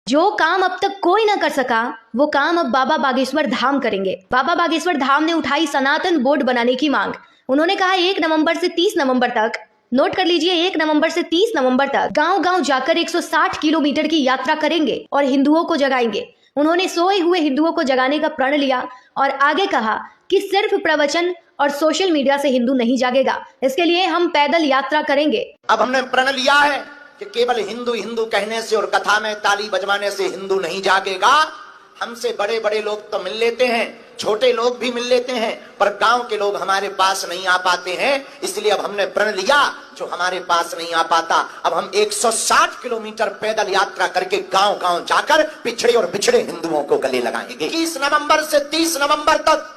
जो काम अब तक कोई ना कर सका वो काम अब बाबा बागेश्वर धाम करेंगे। बाबा बागेश्वर धाम ने उठाई सनातन बोर्ड बनाने की मांग। उन्होंने कहा 1 नवंबर से 30 नवंबर तक, नोट कर लीजिए, 1 नवंबर से 30 नवंबर तक गांव-गांव जाकर 160 किलोमीटर की यात्रा करेंगे और हिंदुओं को जगाएंगे। उन्होंने सोए हुए हिंदुओं को जगाने का प्रण लिया और आगे कहा कि सिर्फ प्रवचन और सोशल मीडिया से हिंदू नहीं जागेगा, इसके लिए हम पैदल यात्रा करेंगे। अब हमने प्रण लिया है कि केवल हिंदू हिंदू कहने से और कथा में ताली बजवाने से हिंदू नहीं जागेगा। हमसे बड़े बड़े लोग तो मिल लेते हैं, छोटे लोग भी मिल लेते हैं, पर गांव के लोग हमारे पास नहीं आ पाते हैं। इसलिए अब हमने प्रण लिया, जो हमारे पास नहीं आ पाता, अब हम 160 किलोमीटर पैदल यात्रा करके गांव गांव जाकर पिछड़े और बिछड़े हिंदुओं को गले लगाएंगे। 21 नवंबर से 30 नवंबर तक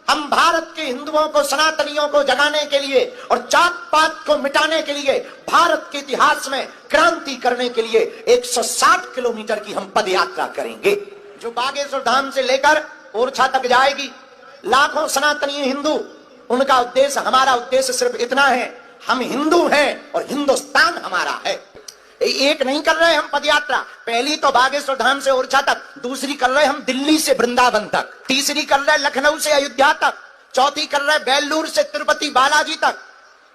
हम भारत के हिंदुओं को, सनातनियों को जगाने के लिए और जात पात को मिटाने के लिए, भारत के इतिहास में क्रांति करने के लिए 160 किलोमीटर की हम पद यात्रा करेंगे, जो बागेश्वर धाम से लेकर ओरछा तक जाएगी। लाखों सनातनी हिंदू, उनका उद्देश्य, हमारा उद्देश्य सिर्फ इतना है, हम हिंदू हैं और हिंदुस्तान हमारा है। एक नहीं कर रहे हम पदयात्रा, पहली तो बागेश्वर धाम से ओरछा तक, दूसरी कर रहे हम दिल्ली से वृंदावन तक, तीसरी कर रहे लखनऊ से अयोध्या तक, चौथी कर रहे बेलूर से तिरुपति बालाजी तक।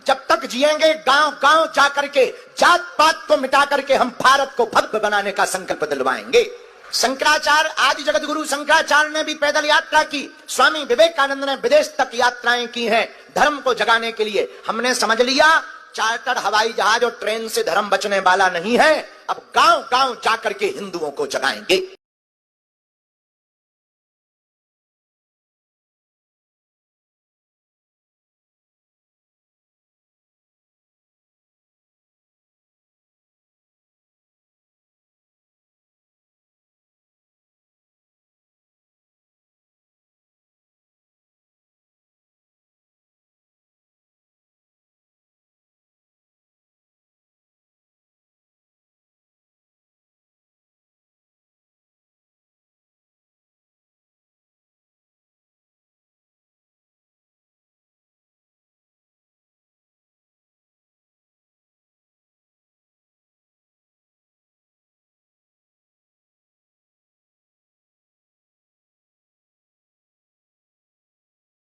जब तक जिएंगे गांव गांव जाकर के, जात पात को मिटा करके हम भारत को भव्य बनाने का संकल्प दिलवाएंगे। शंकराचार्य, आदि जगत गुरु शंकराचार्य ने भी पैदल यात्रा की, स्वामी विवेकानंद ने विदेश तक यात्राएं की हैं धर्म को जगाने के लिए। हमने समझ लिया चार्टर हवाई जहाज और ट्रेन से धर्म बचने वाला नहीं है। अब गांव गांव जाकर के हिंदुओं को जगाएंगे।